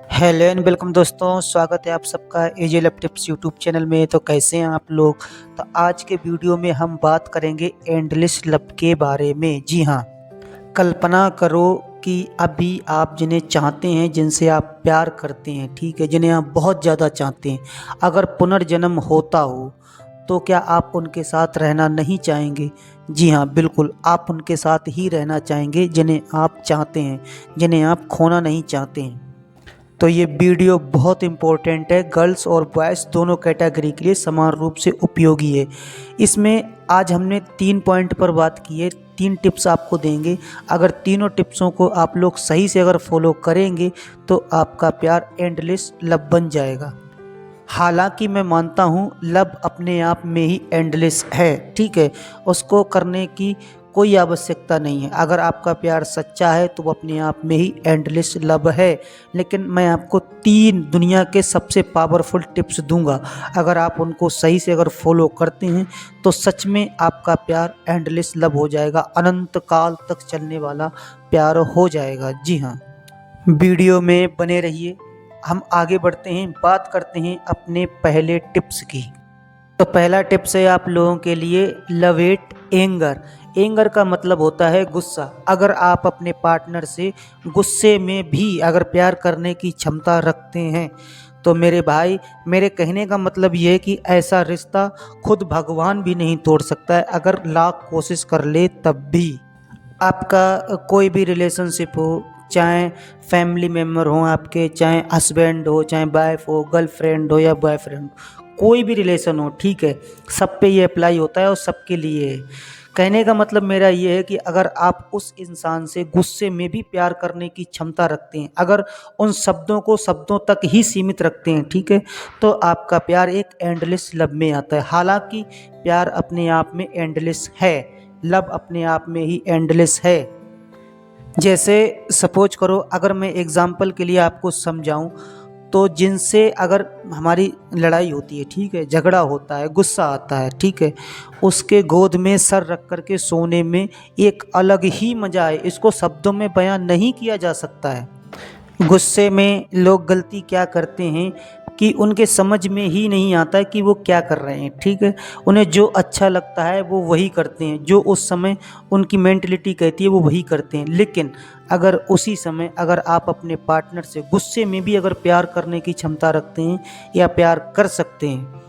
Hello and welcome दोस्तों, स्वागत है आप सबका एजे लव टिप्स यूट्यूब चैनल में। तो कैसे हैं आप लोग। तो आज के वीडियो में हम बात करेंगे एंडलेस लव के बारे में। जी हाँ, कल्पना करो कि अभी आप जिन्हें चाहते हैं, जिनसे आप प्यार करते हैं, ठीक है, जिन्हें आप बहुत ज़्यादा चाहते हैं, अगर पुनर्जन्म होता हो तो क्या आप उनके साथ रहना नहीं चाहेंगे। जी हाँ, बिल्कुल आप उनके साथ ही रहना चाहेंगे जिन्हें आप चाहते हैं, जिन्हें आप खोना नहीं चाहते हैं। तो ये वीडियो बहुत इम्पोर्टेंट है, गर्ल्स और बॉयज़ दोनों कैटेगरी के लिए समान रूप से उपयोगी है। इसमें आज हमने 3 पॉइंट पर बात की है, 3 टिप्स आपको देंगे। अगर तीनों टिप्सों को आप लोग सही से अगर फॉलो करेंगे तो आपका प्यार एंडलेस लव बन जाएगा। हालांकि मैं मानता हूँ लव अपने आप में ही एंडलेस है, ठीक है, उसको करने की कोई आवश्यकता नहीं है। अगर आपका प्यार सच्चा है तो वो अपने आप में ही एंडलेस लव है। लेकिन मैं आपको 3 दुनिया के सबसे पावरफुल टिप्स दूंगा, अगर आप उनको सही से अगर फॉलो करते हैं तो सच में आपका प्यार एंडलेस लव हो जाएगा, अनंत काल तक चलने वाला प्यार हो जाएगा। जी हाँ, वीडियो में बने रहिए। हम आगे बढ़ते हैं, बात करते हैं अपने पहले टिप्स की। तो पहला टिप्स है आप लोगों के लिए, लव इट एंगर। एंगर का मतलब होता है गुस्सा। अगर आप अपने पार्टनर से गुस्से में भी अगर प्यार करने की क्षमता रखते हैं तो मेरे भाई, मेरे कहने का मतलब ये है कि ऐसा रिश्ता खुद भगवान भी नहीं तोड़ सकता है, अगर लाख कोशिश कर ले तब भी। आपका कोई भी रिलेशनशिप हो, चाहे फैमिली मेम्बर हो आपके, चाहे हस्बैंड हो, चाहे वाइफ हो, गर्लफ्रेंड हो या बॉयफ्रेंड, कोई भी रिलेशन हो, ठीक है, सब पे ये अप्लाई होता है और सबके लिए है। कहने का मतलब मेरा ये है कि अगर आप उस इंसान से गुस्से में भी प्यार करने की क्षमता रखते हैं, अगर उन शब्दों को शब्दों तक ही सीमित रखते हैं, ठीक है, तो आपका प्यार एक एंडलेस लव में आता है। हालांकि प्यार अपने आप में एंडलेस है, लव अपने आप में ही एंडलेस है। जैसे सपोज करो, अगर मैं एग्जांपल के लिए आपको समझाऊं, तो जिनसे अगर हमारी लड़ाई होती है, ठीक है, झगड़ा होता है, गुस्सा आता है, ठीक है, उसके गोद में सर रख कर के सोने में एक अलग ही मज़ा है, इसको शब्दों में बयान नहीं किया जा सकता है। गुस्से में लोग गलती क्या करते हैं कि उनके समझ में ही नहीं आता है कि वो क्या कर रहे हैं, ठीक है, उन्हें जो अच्छा लगता है वो वही करते हैं, जो उस समय उनकी मेंटलिटी कहती है वो वही करते हैं। लेकिन अगर उसी समय अगर आप अपने पार्टनर से गुस्से में भी अगर प्यार करने की क्षमता रखते हैं या प्यार कर सकते हैं,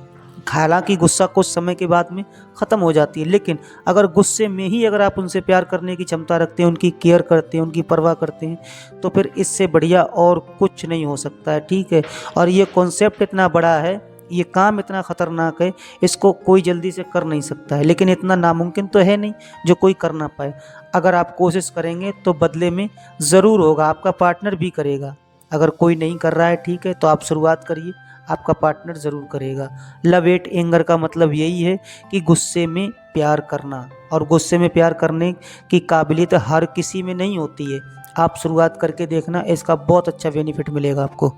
हालांकि गुस्सा कुछ समय के बाद में ख़त्म हो जाती है, लेकिन अगर गुस्से में ही अगर आप उनसे प्यार करने की क्षमता रखते हैं, उनकी केयर करते हैं, उनकी परवाह करते हैं, तो फिर इससे बढ़िया और कुछ नहीं हो सकता है, ठीक है। और ये कॉन्सेप्ट इतना बड़ा है, ये काम इतना ख़तरनाक है, इसको कोई जल्दी से कर नहीं सकता है, लेकिन इतना नामुमकिन तो है नहीं जो कोई कर ना पाए। अगर आप कोशिश करेंगे तो बदले में ज़रूर होगा, आपका पार्टनर भी करेगा। अगर कोई नहीं कर रहा है, ठीक है, तो आप शुरुआत करिए, आपका पार्टनर ज़रूर करेगा। लव एट एंगर का मतलब यही है कि गुस्से में प्यार करना, और गुस्से में प्यार करने की काबिलियत हर किसी में नहीं होती है। आप शुरुआत करके देखना, इसका बहुत अच्छा बेनिफिट मिलेगा आपको।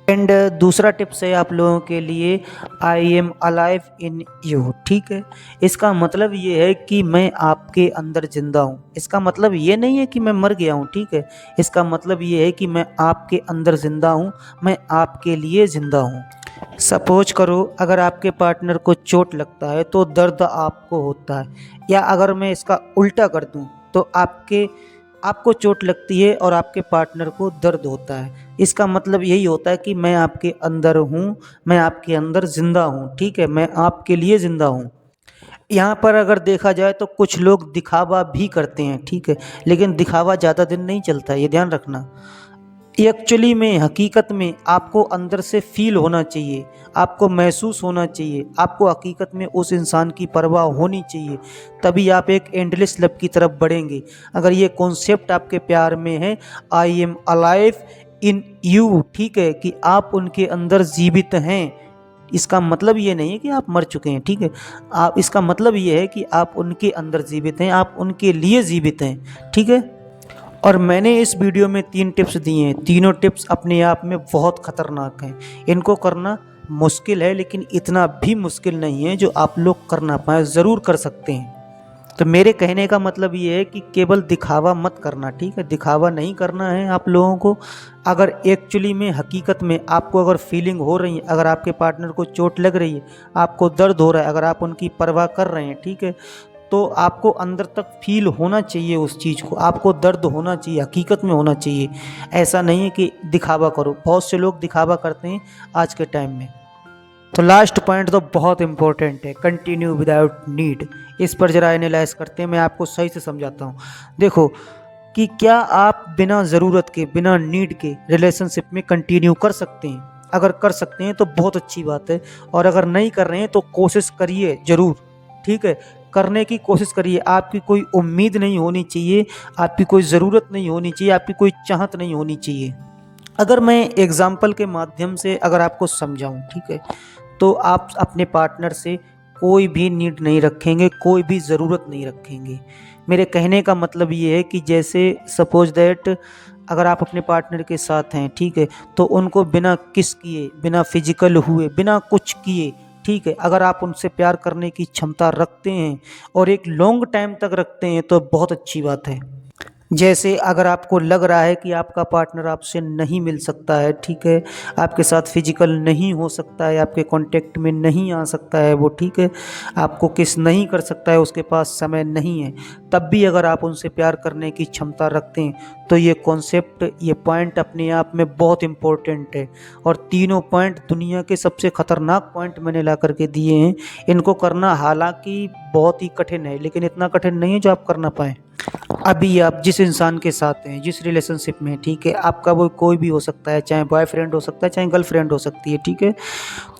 एंड दूसरा टिप्स है आप लोगों के लिए, I am alive in you, ठीक है। इसका मतलब ये है कि मैं आपके अंदर जिंदा हूँ। इसका मतलब ये नहीं है कि मैं मर गया हूँ, ठीक है, इसका मतलब ये है कि मैं आपके अंदर जिंदा हूँ, मैं आपके लिए जिंदा हूँ। सपोज करो, अगर आपके पार्टनर को चोट लगता है तो दर्द आपको होता है, या अगर मैं इसका उल्टा कर दूं तो आपको चोट लगती है और आपके पार्टनर को दर्द होता है। इसका मतलब यही होता है कि मैं आपके अंदर हूँ, मैं आपके अंदर जिंदा हूँ, ठीक है, मैं आपके लिए जिंदा हूँ। यहाँ पर अगर देखा जाए तो कुछ लोग दिखावा भी करते हैं, ठीक है, लेकिन दिखावा ज़्यादा दिन नहीं चलता है, ये ध्यान रखना। एक्चुअली में, हकीकत में आपको अंदर से फील होना चाहिए, आपको महसूस होना चाहिए, आपको हकीकत में उस इंसान की परवाह होनी चाहिए, तभी आप एक एंडलेस लव की तरफ बढ़ेंगे। अगर ये कॉन्सेप्ट आपके प्यार में है, I am alive in you, ठीक है, कि आप उनके अंदर जीवित हैं, इसका मतलब ये नहीं है कि आप मर चुके हैं, ठीक है, आप, इसका मतलब ये है कि आप उनके अंदर जीवित हैं, आप उनके लिए जीवित हैं, ठीक है। और मैंने इस वीडियो में 3 टिप्स दिए हैं, तीनों टिप्स अपने आप में बहुत ख़तरनाक हैं। इनको करना मुश्किल है, लेकिन इतना भी मुश्किल नहीं है जो आप लोग कर ना पाए, ज़रूर कर सकते हैं। तो मेरे कहने का मतलब ये है कि केवल दिखावा मत करना, ठीक है, दिखावा नहीं करना है आप लोगों को। अगर एक्चुअली में हकीकत में आपको अगर फीलिंग हो रही है, अगर आपके पार्टनर को चोट लग रही है, आपको दर्द हो रहा है, अगर आप उनकी परवाह कर रहे हैं, ठीक है, तो आपको अंदर तक फील होना चाहिए उस चीज़ को, आपको दर्द होना चाहिए, हकीकत में होना चाहिए। ऐसा नहीं है कि दिखावा करो, बहुत से लोग दिखावा करते हैं आज के टाइम में। तो लास्ट पॉइंट तो बहुत इंपॉर्टेंट है, कंटिन्यू विदाउट नीड। इस पर ज़रा एनालाइज करते हैं, मैं आपको सही से समझाता हूँ। देखो कि क्या आप बिना ज़रूरत के, बिना नीड के रिलेशनशिप में कंटिन्यू कर सकते हैं? अगर कर सकते हैं तो बहुत अच्छी बात है, और अगर नहीं कर रहे हैं तो कोशिश करिए ज़रूर, ठीक है, करने की कोशिश करिए। आपकी कोई उम्मीद नहीं होनी चाहिए, आपकी कोई ज़रूरत नहीं होनी चाहिए, आपकी कोई चाहत नहीं होनी चाहिए। अगर मैं एग्जाम्पल के माध्यम से अगर आपको समझाऊं, ठीक है, तो आप अपने पार्टनर से कोई भी नीड नहीं रखेंगे, कोई भी ज़रूरत नहीं रखेंगे। मेरे कहने का मतलब ये है कि जैसे सपोज दैट अगर आप अपने पार्टनर के साथ हैं, ठीक है, तो उनको बिना किस किए, बिना फिजिकल हुए, बिना कुछ किए, ठीक है, अगर आप उनसे प्यार करने की क्षमता रखते हैं और एक लॉन्ग टाइम तक रखते हैं तो बहुत अच्छी बात है। जैसे अगर आपको लग रहा है कि आपका पार्टनर आपसे नहीं मिल सकता है, ठीक है, आपके साथ फिजिकल नहीं हो सकता है, आपके कांटेक्ट में नहीं आ सकता है वो, ठीक है, आपको किस नहीं कर सकता है, उसके पास समय नहीं है, तब भी अगर आप उनसे प्यार करने की क्षमता रखते हैं तो ये कॉन्सेप्ट, ये पॉइंट अपने आप में बहुत इम्पोर्टेंट है। और तीनों पॉइंट दुनिया के सबसे ख़तरनाक पॉइंट मैंने ला करके दिए हैं। इनको करना हालांकि बहुत ही कठिन है, लेकिन इतना कठिन नहीं है जो आप कर ना पाएँ। अभी आप जिस इंसान के साथ हैं, जिस रिलेशनशिप में, ठीक है, आपका वो कोई भी हो सकता है, चाहे बॉयफ्रेंड हो सकता है, चाहे गर्लफ्रेंड हो सकती है, ठीक है,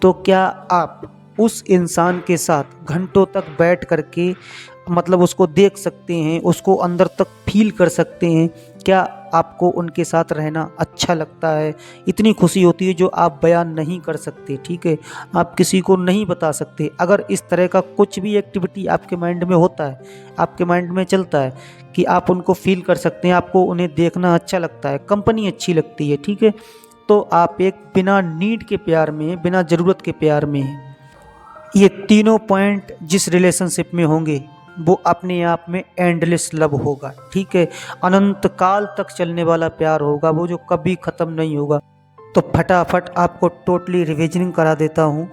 तो क्या आप उस इंसान के साथ घंटों तक बैठ करके मतलब उसको देख सकते हैं, उसको अंदर तक फील कर सकते हैं? क्या आपको उनके साथ रहना अच्छा लगता है? इतनी खुशी होती है जो आप बयान नहीं कर सकते, ठीक है, आप किसी को नहीं बता सकते। अगर इस तरह का कुछ भी एक्टिविटी आपके माइंड में होता है, आपके माइंड में चलता है कि आप उनको फील कर सकते हैं, आपको उन्हें देखना अच्छा लगता है, कंपनी अच्छी लगती है, ठीक है, तो आप एक बिना नीड के प्यार में, बिना ज़रूरत के प्यार में हैं। ये तीनों पॉइंट जिस रिलेशनशिप में होंगे वो अपने आप में एंडलेस लव होगा, ठीक है, अनंत काल तक चलने वाला प्यार होगा, वो जो कभी ख़त्म नहीं होगा। तो फटाफट आपको टोटली रिविजनिंग करा देता हूँ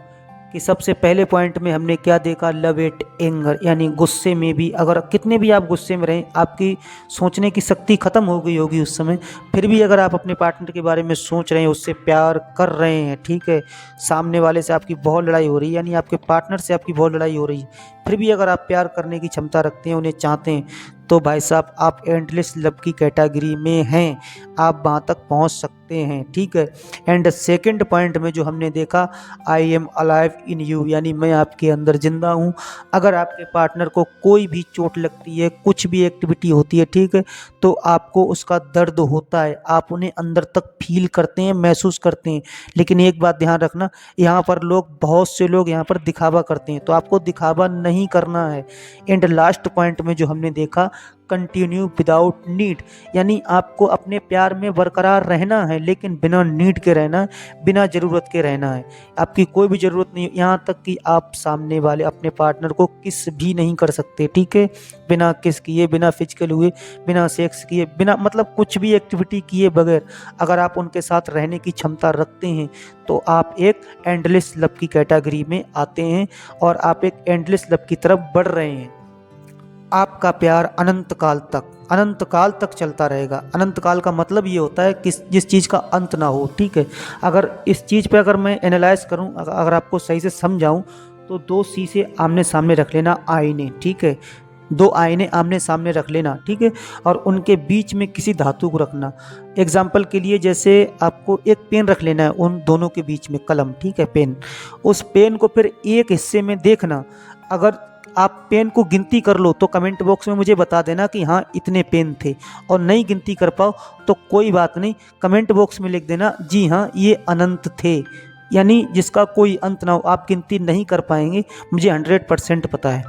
कि सबसे पहले पॉइंट में हमने क्या देखा, लव एट एंगर, यानी गुस्से में भी, अगर कितने भी आप गुस्से में रहें, आपकी सोचने की शक्ति ख़त्म हो गई होगी उस समय, फिर भी अगर आप अपने पार्टनर के बारे में सोच रहे हैं, उससे प्यार कर रहे हैं, ठीक है, सामने वाले से आपकी बहुत लड़ाई हो रही है, यानी आपके पार्टनर से आपकी बहुत लड़ाई हो रही है, फिर भी अगर आप प्यार करने की क्षमता रखते हैं, उन्हें चाहते हैं, तो भाई साहब आप एंडलेस लव की कैटेगरी में हैं, आप वहाँ तक पहुँच सकते हैं, ठीक है। एंड सेकंड पॉइंट में जो हमने देखा, I am alive in you, यानी मैं आपके अंदर जिंदा हूँ। अगर आपके पार्टनर को कोई भी चोट लगती है, कुछ भी एक्टिविटी होती है, ठीक है, तो आपको उसका दर्द होता है, आप उन्हें अंदर तक फील करते हैं, महसूस करते हैं। लेकिन एक बात ध्यान रखना, यहाँ पर लोग, बहुत से लोग यहाँ पर दिखावा करते हैं, तो आपको दिखावा नहीं करना है। एंड लास्ट पॉइंट में जो हमने देखा, कंटिन्यू विदाउट नीड, यानी आपको अपने प्यार में बरकरार रहना है, लेकिन बिना नीड के रहना है, बिना ज़रूरत के रहना है। आपकी कोई भी ज़रूरत नहीं, यहाँ तक कि आप सामने वाले अपने पार्टनर को किस भी नहीं कर सकते, ठीक है, बिना किस किए, बिना फिजिकल हुए, बिना सेक्स किए, बिना मतलब कुछ भी एक्टिविटी किए बगैर अगर आप उनके साथ रहने की क्षमता रखते हैं तो आप एक एंडलेस लव की कैटेगरी में आते हैं और आप एक एंडलेस लव की तरफ बढ़ रहे हैं। आपका प्यार अनंत काल तक चलता रहेगा। अनंत काल का मतलब ये होता है कि जिस चीज़ का अंत ना हो, ठीक है। अगर इस चीज़ पे अगर मैं एनालाइज करूं, अगर आपको सही से समझाऊं, तो दो शीशे आमने सामने रख लेना, आईने, ठीक है, दो आईने आमने सामने रख लेना, ठीक है, और उनके बीच में किसी धातु को रखना। एग्जाम्पल के लिए जैसे आपको एक पेन रख लेना है, उन दोनों के बीच में कलम, ठीक है, पेन, उस पेन को फिर एक हिस्से में देखना। अगर आप पेन को गिनती कर लो तो कमेंट बॉक्स में मुझे बता देना कि हाँ इतने पेन थे, और नहीं गिनती कर पाओ तो कोई बात नहीं, कमेंट बॉक्स में लिख देना जी हाँ ये अनंत थे, यानी जिसका कोई अंत ना हो। आप गिनती नहीं कर पाएंगे, मुझे 100% पता है।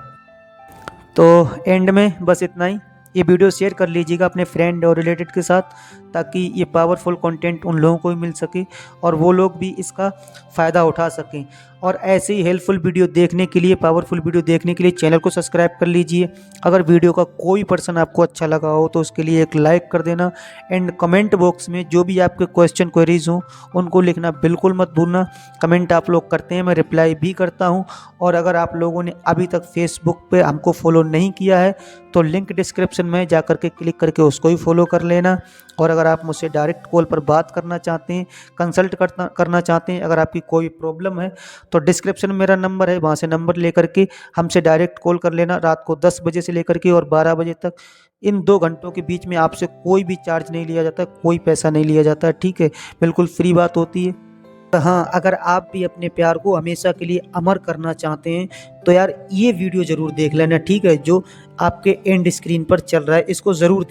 तो एंड में बस इतना ही। ये वीडियो शेयर कर लीजिएगा अपने फ्रेंड और रिलेटेड के साथ, ताकि ये पावरफुल कंटेंट उन लोगों को भी मिल सके और वो लोग भी इसका फ़ायदा उठा सकें। और ऐसे ही हेल्पफुल वीडियो देखने के लिए, पावरफुल वीडियो देखने के लिए चैनल को सब्सक्राइब कर लीजिए। अगर वीडियो का कोई पर्सन आपको अच्छा लगा हो तो उसके लिए एक लाइक कर देना एंड कमेंट बॉक्स में जो भी आपके क्वेश्चन क्वेरीज हों उनको लिखना बिल्कुल मत भूलना। कमेंट आप लोग करते हैं, मैं रिप्लाई भी करता हूं। और अगर आप लोगों ने अभी तक फेसबुक पे हमको फॉलो नहीं किया है तो लिंक डिस्क्रिप्शन में जा कर के क्लिक करके उसको भी फॉलो कर लेना। और अगर आप मुझसे डायरेक्ट कॉल पर बात करना चाहते हैं, कंसल्ट करना चाहते हैं, अगर आपकी कोई प्रॉब्लम है तो डिस्क्रिप्शन में मेरा नंबर है, वहाँ से नंबर लेकर के हमसे डायरेक्ट कॉल कर लेना। रात को 10 बजे से लेकर के और 12 बजे तक, इन 2 घंटों के बीच में आपसे कोई भी चार्ज नहीं लिया जाता, कोई पैसा नहीं लिया जाता, ठीक है, बिल्कुल फ्री बात होती है। तो हाँ, अगर आप भी अपने प्यार को हमेशा के लिए अमर करना चाहते हैं तो यार ये वीडियो ज़रूर देख लेना, ठीक है, जो आपके एंड स्क्रीन पर चल रहा है, इसको ज़रूर